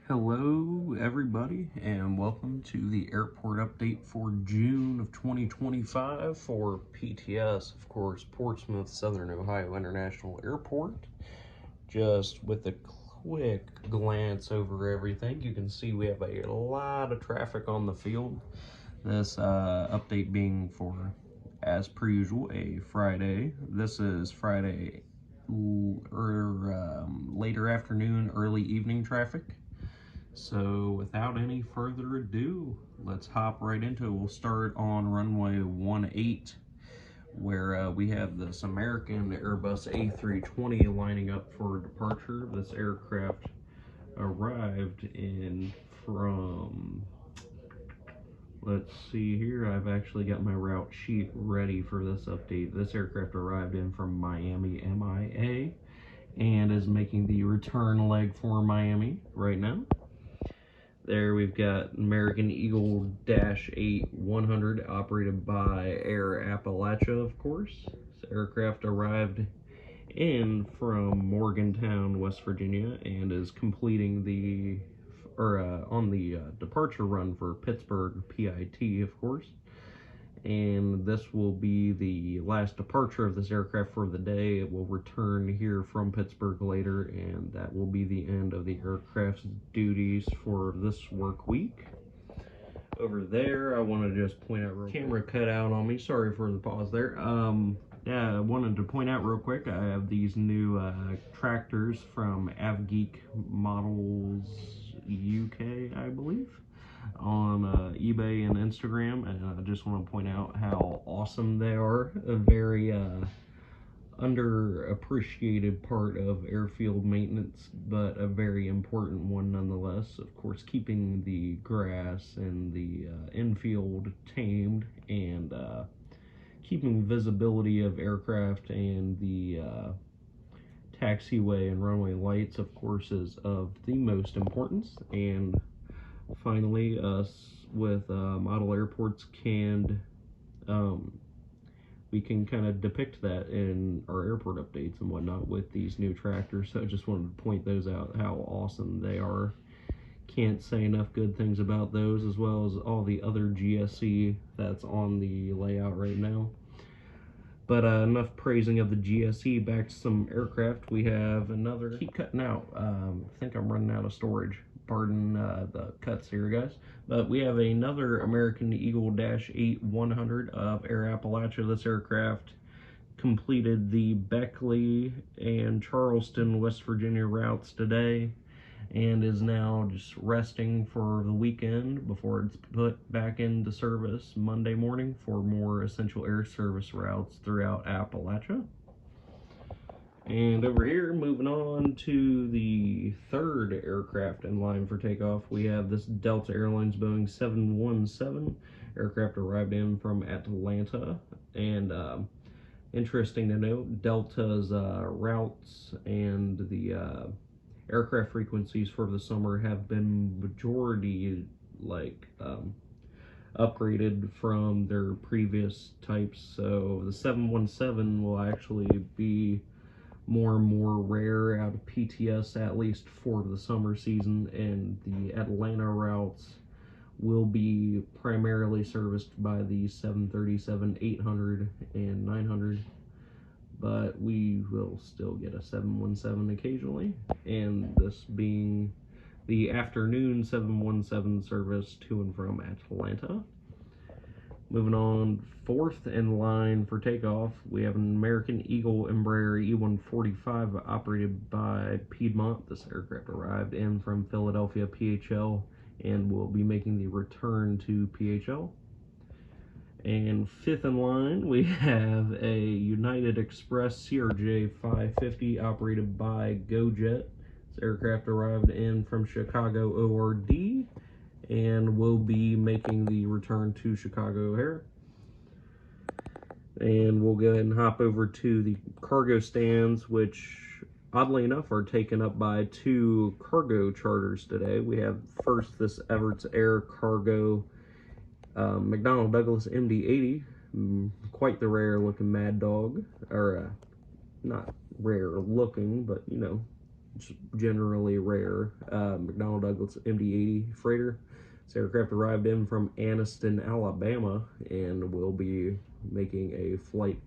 Hello everybody and welcome to the airport update for June of 2025 for PTS, of course, Portsmouth Southern Ohio International Airport. Just with a quick glance over everything, you can see we have a lot of traffic on the field. This update being for, as per usual, a Friday. This is Friday later afternoon, early evening traffic. So without any further ado, let's hop right into it. We'll start on runway 18, where we have this American Airbus A320 lining up for departure. This aircraft arrived in from, let's see here, I've actually got my route sheet ready for this update. This aircraft arrived in from Miami MIA and is making the return leg for Miami right now. There we've got American Eagle -8 100 operated by Air Appalachia, of course. This aircraft arrived in from Morgantown, West Virginia, and is completing the on the departure run for Pittsburgh PIT, of course. And this will be the last departure of this aircraft for the day. It will return here from Pittsburgh later, and that will be the end of the aircraft's duties for this work week. Over there, I want to just point out real quick. Camera cut out on me. Sorry for the pause there. Yeah, I wanted to point out real quick, I have these new tractors from AvGeek Models UK, I believe, on eBay and Instagram, and I just want to point out how awesome they are. A very underappreciated part of airfield maintenance, but a very important one nonetheless. Of course, keeping the grass and the infield tamed, and keeping visibility of aircraft and the taxiway and runway lights, of course, is of the most importance. And finally, us with model airports we can kind of depict that in our airport updates and whatnot with these new tractors. So I just wanted to point those out, how awesome they are. Can't say enough good things about those, as well as all the other GSE that's on the layout right now. But enough praising of the GSE, back to some aircraft. We have another, keep cutting out, I think I'm running out of storage. Pardon the cuts here, guys. But we have another American Eagle -8 100 of Air Appalachia. This aircraft completed the Beckley and Charleston, West Virginia routes today, and is now just resting for the weekend before it's put back into service Monday morning for more essential air service routes throughout Appalachia. And over here, moving on to the third aircraft in line for takeoff, we have this Delta Airlines Boeing 717 aircraft arrived in from Atlanta. And interesting to note, Delta's routes and the aircraft frequencies for the summer have been majority upgraded from their previous types. So the 717 will actually be more and more rare out of PTS, at least for the summer season, and the Atlanta routes will be primarily serviced by the 737 800 and 900, but we will still get a 717 occasionally, and this being the afternoon 717 service to and from Atlanta. Moving on, fourth in line for takeoff, we have an American Eagle Embraer E145 operated by Piedmont. This aircraft arrived in from Philadelphia PHL and will be making the return to PHL. And fifth in line, we have a United Express CRJ 550 operated by GoJet. This aircraft arrived in from Chicago ORD and will be making the return to Chicago O'Hare. And we'll go ahead and hop over to the cargo stands, which oddly enough are taken up by two cargo charters today. We have first this Everts Air Cargo McDonnell Douglas MD-80, quite the rare looking Mad Dog, or not rare looking, but you know, It's generally rare. McDonnell Douglas MD-80 freighter. This aircraft arrived in from Anniston, Alabama, and will be making a flight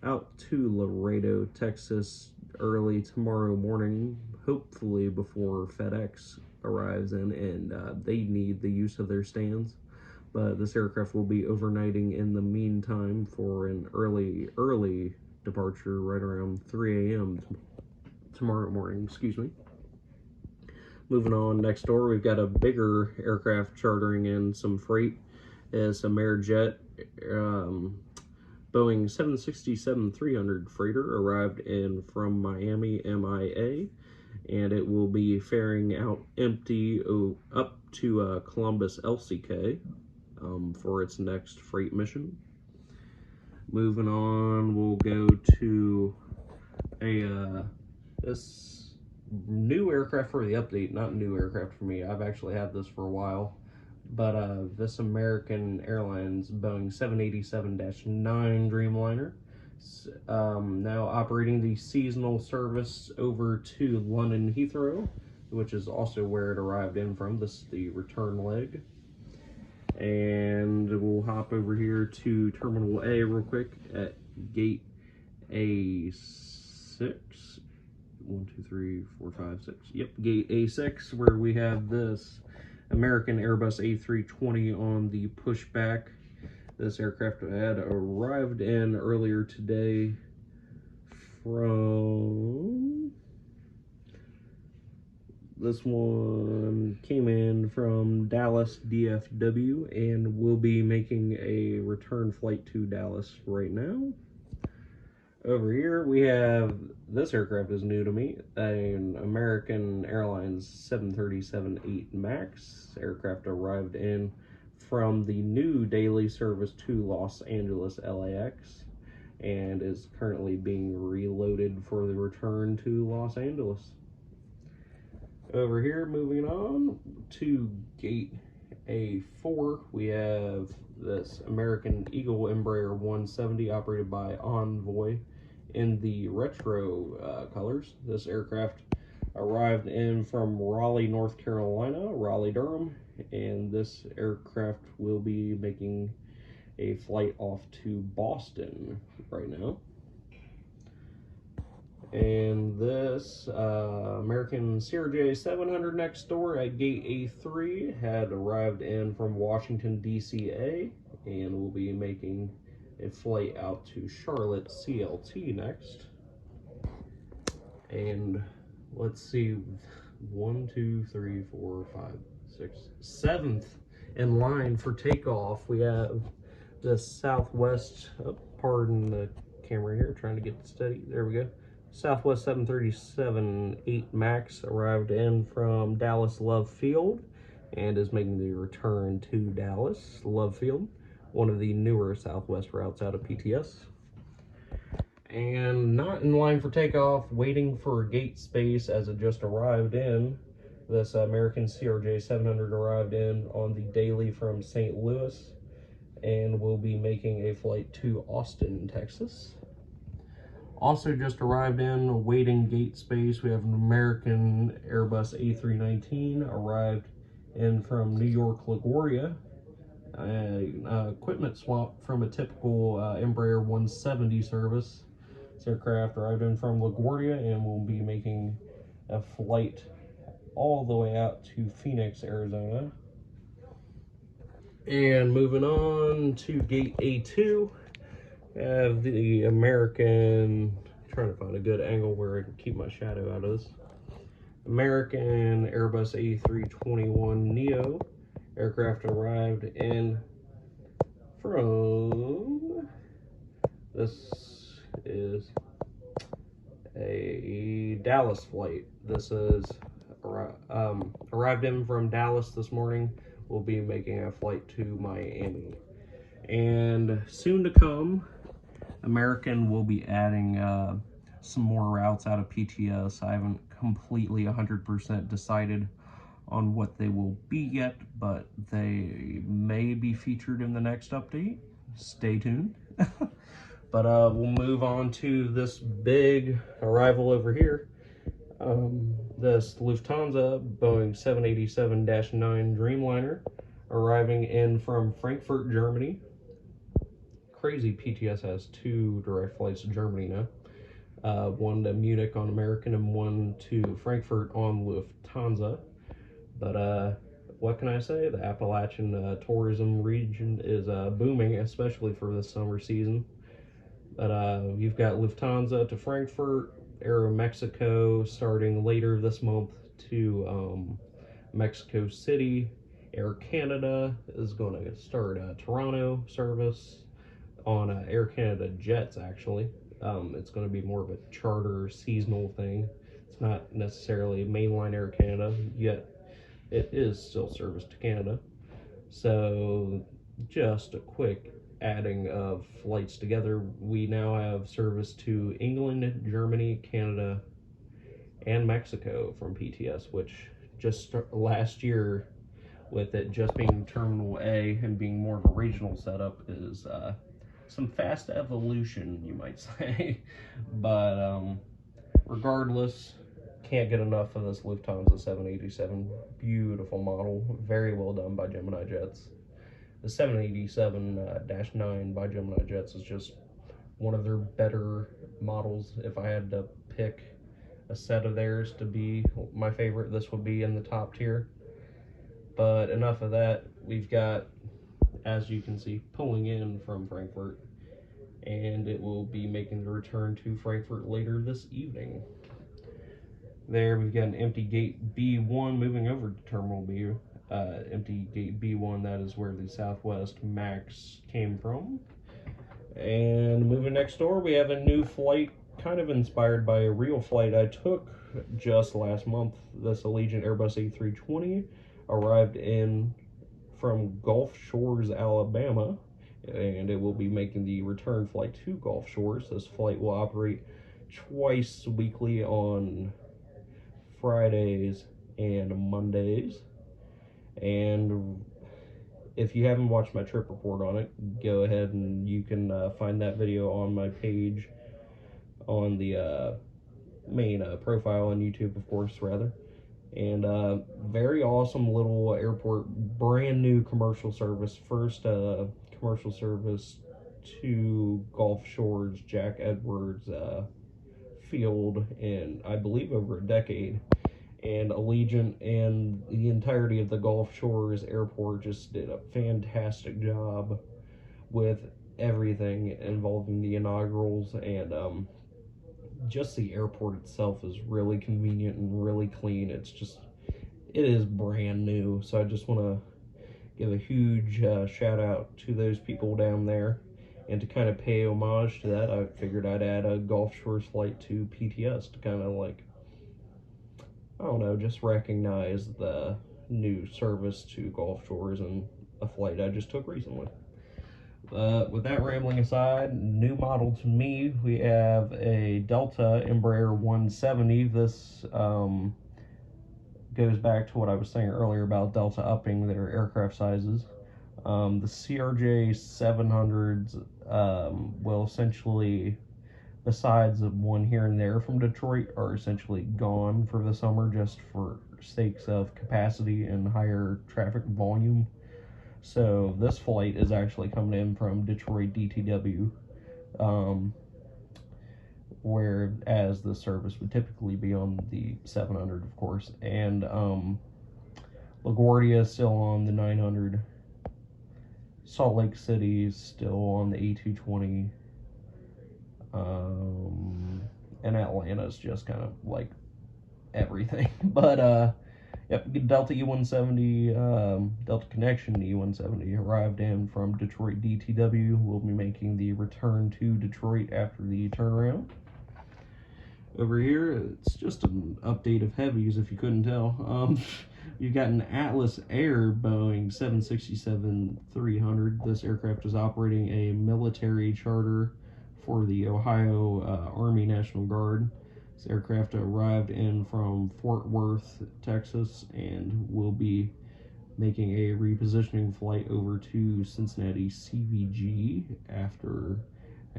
out to Laredo, Texas early tomorrow morning, hopefully before FedEx arrives in, and they need the use of their stands. But this aircraft will be overnighting in the meantime for an early departure right around 3 a.m. tomorrow morning, excuse me. Moving on, next door, we've got a bigger aircraft chartering in some freight. It's a Amerijet Boeing 767-300 freighter arrived in from Miami, MIA, and it will be ferrying out empty up to Columbus, LCK for its next freight mission. Moving on, we'll go to this new aircraft for the update. Not new aircraft for me. I've actually had this for a while. But this American Airlines Boeing 787-9 Dreamliner now operating the seasonal service over to London Heathrow, which is also where it arrived in from. This is the return leg. And we'll hop over here to Terminal A real quick at gate A6. 1, 2, 3, 4, 5, 6. Yep, gate A6, where we have this American Airbus A320 on the pushback. This aircraft had arrived in earlier today from... This one came in from Dallas DFW and will be making a return flight to Dallas right now. Over here, we have, this aircraft is new to me, an American Airlines 737-8 MAX. Aircraft arrived in from the new daily service to Los Angeles LAX and is currently being reloaded for the return to Los Angeles. Over here, moving on to gate A4, we have this American Eagle Embraer 170 operated by Envoy in the retro colors. This aircraft arrived in from Raleigh, North Carolina, Raleigh-Durham, and this aircraft will be making a flight off to Boston right now. And this American CRJ 700 next door at gate A3 had arrived in from Washington, D.C.A. and will be making a flight out to Charlotte CLT next. And let's see, 1, 2, 3, 4, 5, 6, 7th in line for takeoff. We have the Southwest, pardon the camera here, trying to get it steady. There we go. Southwest 737-8 MAX arrived in from Dallas Love Field and is making the return to Dallas Love Field, one of the newer Southwest routes out of PTS. And not in line for takeoff, waiting for gate space as it just arrived in. This American CRJ 700 arrived in on the daily from St. Louis and will be making a flight to Austin, Texas. Also just arrived in, waiting gate space, we have an American Airbus A319 arrived in from New York LaGuardia. Equipment swap from a typical Embraer 170 service. This aircraft arrived in from LaGuardia and will be making a flight all the way out to Phoenix, Arizona. And moving on to gate A2. Have the American, trying to find a good angle where I can keep my shadow out of this. American Airbus A321neo aircraft arrived in from, this is a Dallas flight. This is arrived in from Dallas this morning. We'll be making a flight to Miami. And soon to come, American will be adding some more routes out of PTS. I haven't completely 100% decided on what they will be yet, but they may be featured in the next update. Stay tuned. But we'll move on to this big arrival over here. This Lufthansa Boeing 787-9 Dreamliner arriving in from Frankfurt, Germany. Crazy, PTS has 2 direct flights to Germany now. One to Munich on American and one to Frankfurt on Lufthansa. But what can I say? The Appalachian tourism region is booming, especially for the summer season. But you've got Lufthansa to Frankfurt, Aeromexico starting later this month to Mexico City. Air Canada is going to start a Toronto service on Air Canada Jets, actually. It's going to be more of a charter seasonal thing. It's not necessarily mainline Air Canada, yet it is still service to Canada. So just a quick adding of flights together, we now have service to England, Germany, Canada, and Mexico from PTS, which just last year, with it just being Terminal A and being more of a regional setup, is some fast evolution, you might say. But regardless, can't get enough of this Lufthansa 787. Beautiful model, very well done by Gemini Jets. The 787-9 by Gemini Jets is just one of their better models. If I had to pick a set of theirs to be my favorite, this would be in the top tier. But enough of that. We've got, as you can see, pulling in from Frankfurt, and it will be making the return to Frankfurt later this evening. There we've got an empty gate B1 moving over to Terminal B. Empty gate B1, that is where the Southwest Max came from. And moving next door, we have a new flight kind of inspired by a real flight I took just last month. This Allegiant Airbus A320 arrived in from Gulf Shores, Alabama, and it will be making the return flight to Gulf Shores. This flight will operate twice weekly on Fridays and Mondays. And if you haven't watched my trip report on it, go ahead and you can find that video on my page on the main profile on YouTube, of course, rather. And very awesome little airport, brand new commercial service. First commercial service to Gulf Shores Jack Edwards Field in, I believe, over a decade. And Allegiant and the entirety of the Gulf Shores Airport just did a fantastic job with everything involving the inaugurals, and just the airport itself is really convenient and really clean. It is brand new. So I just want to give a huge shout out to those people down there. And to kind of pay homage to that, I figured I'd add a Gulf Shores flight to PTS to kind of, like, I don't know, just recognize the new service to Gulf Shores and a flight I just took recently. With that rambling aside, new model to me, we have a Delta Embraer 170. This goes back to what I was saying earlier about Delta upping their aircraft sizes. The CRJ 700s will essentially, besides one here and there from Detroit, are essentially gone for the summer just for sakes of capacity and higher traffic volume. So this flight is actually coming in from Detroit DTW, whereas the service would typically be on the 700, of course. And LaGuardia is still on the 900. Salt Lake City is still on the A220. And Atlanta's just kind of like everything. But yep, Delta E170, Delta Connection E170 arrived in from Detroit DTW. We'll be making the return to Detroit after the turnaround. Over here, it's just an update of heavies, if you couldn't tell. You've got an Atlas Air Boeing 767-300. This aircraft is operating a military charter for the Ohio Army National Guard. This aircraft arrived in from Fort Worth, Texas, and will be making a repositioning flight over to Cincinnati CVG after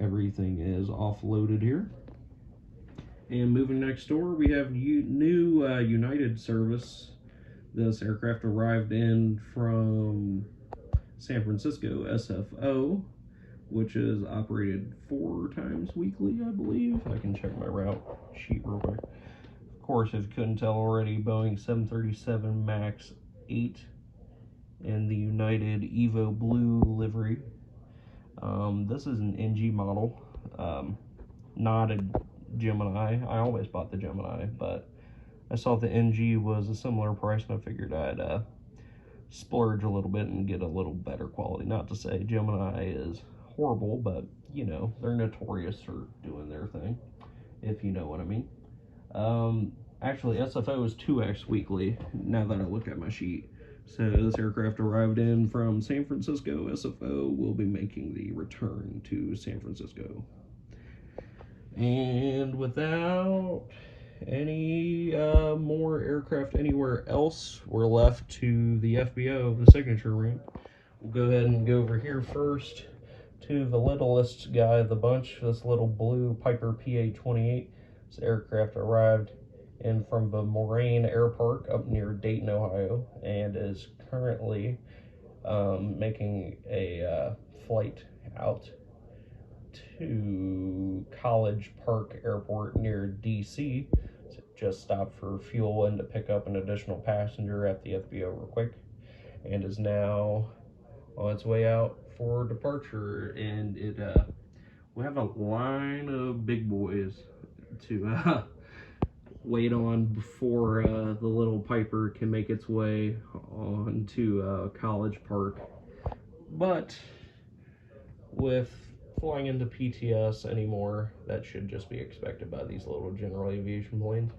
everything is offloaded here. And moving next door, we have new United service. This aircraft arrived in from San Francisco SFO, which is operated 4 times weekly, I believe. I can check my route sheet real quick. Of course, if you couldn't tell already, Boeing 737 MAX 8 in the United Evo Blue livery. This is an NG model, not a Gemini. I always bought the Gemini, but I saw the NG was a similar price, and I figured I'd splurge a little bit and get a little better quality. Not to say Gemini is horrible, but you know, they're notorious for doing their thing, if you know what I mean. Actually, SFO is 2x weekly, now that I look at my sheet. So this aircraft arrived in from San Francisco. SFO will be making the return to San Francisco. And without any more aircraft anywhere else, we're left to the FBO, the signature ramp. We'll go ahead and go over here first to the littlest guy of the bunch, this little blue Piper PA-28. This aircraft arrived in from the Moraine Air Park up near Dayton, Ohio, and is currently making a flight out to College Park Airport near DC. So just stopped for fuel and to pick up an additional passenger at the FBO real quick, and is now on its way out for departure. And we have a line of big boys to wait on before the little Piper can make its way on to College Park. But with flying into PTS anymore, that should just be expected by these little general aviation planes.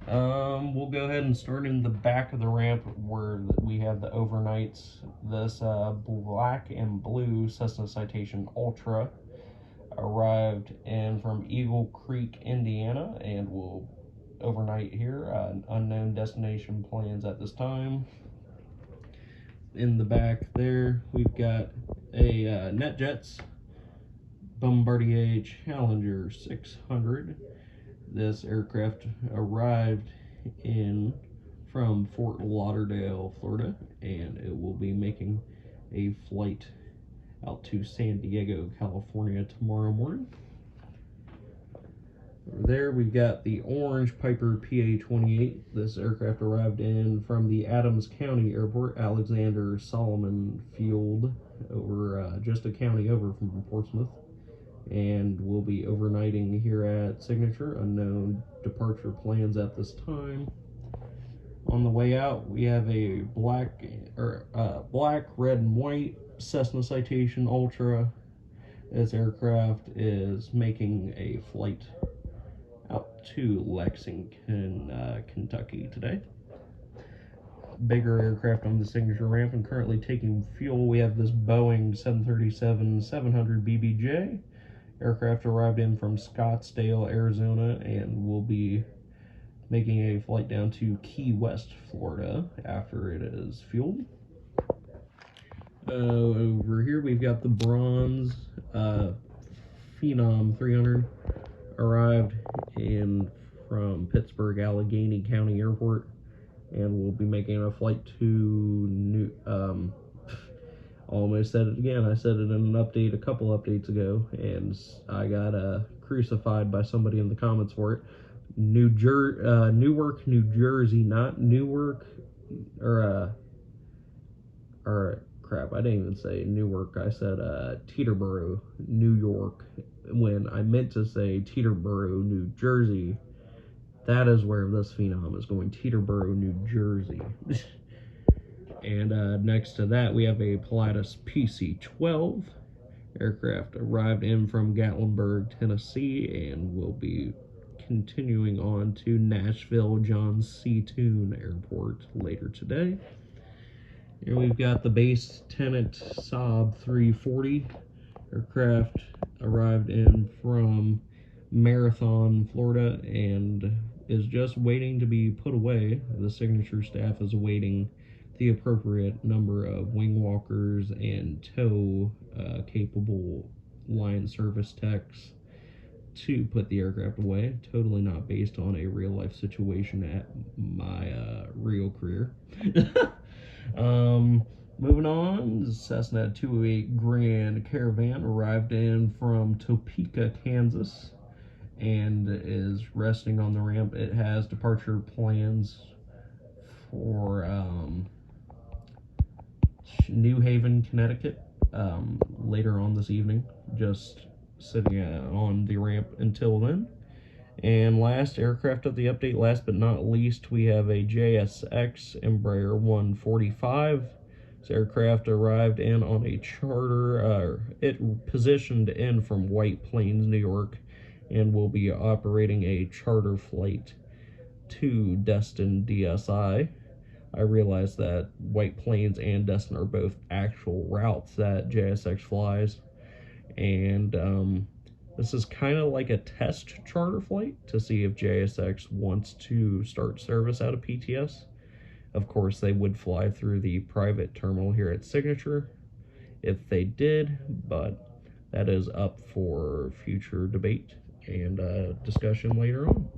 We'll go ahead and start in the back of the ramp where we have the overnights. This black and blue Cessna Citation Ultra arrived in from Eagle Creek, Indiana, and will overnight here. Unknown destination plans at this time. In the back there, we've got a NetJets Bombardier Challenger 600. This aircraft arrived in from Fort Lauderdale, Florida, and it will be making a flight out to San Diego, California tomorrow morning. Over there, we've got the orange Piper PA-28. This aircraft arrived in from the Adams County Airport, Alexander Solomon Field, over just a county over from Portsmouth, and will be overnighting here at Signature. Unknown departure plans at this time. On the way out, we have a black, red, and white Cessna Citation Ultra. This aircraft is making a flight out to Lexington, Kentucky today. Bigger aircraft on the signature ramp and currently taking fuel. We have this Boeing 737-700 BBJ. Aircraft arrived in from Scottsdale, Arizona, and will be making a flight down to Key West, Florida after it is fueled. Over here we've got the bronze Phenom 300, arrived in from Pittsburgh, Allegheny County Airport, and will be making a flight to almost said it again. I said it in an update a couple updates ago, and I got crucified by somebody in the comments for it. Newark, New Jersey, not Newark, or crap, I didn't even say Newark. I said Teterboro, New York, when I meant to say Teterboro, New Jersey. That is where this Phenom is going, Teterboro, New Jersey. And next to that, we have a Pilatus PC-12. Aircraft arrived in from Gatlinburg, Tennessee, and will be continuing on to Nashville John C. Toon Airport later today. Here we've got the base Tenet Saab 340. Aircraft arrived in from Marathon, Florida, and is just waiting to be put away. The signature staff is awaiting the appropriate number of wing walkers and tow capable line service techs to put the aircraft away. Totally not based on a real life situation at my real career. Moving on, the Cessna 208 Grand Caravan arrived in from Topeka, Kansas, and is resting on the ramp. It has departure plans for New Haven, Connecticut, later on this evening. Just sitting on the ramp until then. And last aircraft of the update, last but not least, we have a JSX Embraer 145. This aircraft arrived in on a charter. It positioned in from White Plains, New York, and will be operating a charter flight to Destin DSI. I realize that White Plains and Destin are both actual routes that JSX flies, and this is kind of like a test charter flight to see if JSX wants to start service out of PTS. Of course, they would fly through the private terminal here at Signature if they did, but that is up for future debate and discussion later on.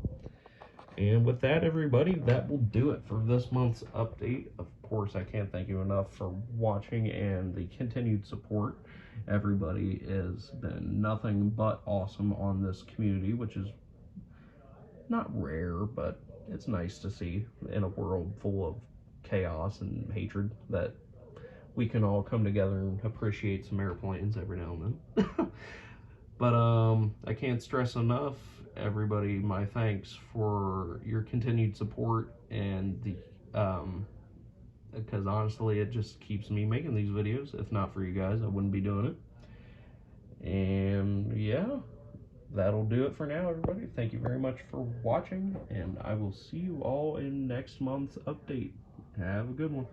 And with that, everybody, that will do it for this month's update. Of course, I can't thank you enough for watching and the continued support. Everybody has been nothing but awesome on this community, which is not rare, but it's nice to see in a world full of chaos and hatred that we can all come together and appreciate some airplanes every now and then. But I can't stress enough, everybody, my thanks for your continued support, and the because honestly it just keeps me making these videos. If not for you guys, I wouldn't be doing it. And yeah, that'll do it for now, everybody. Thank you very much for watching, and I will see you all in next month's update. Have a good one.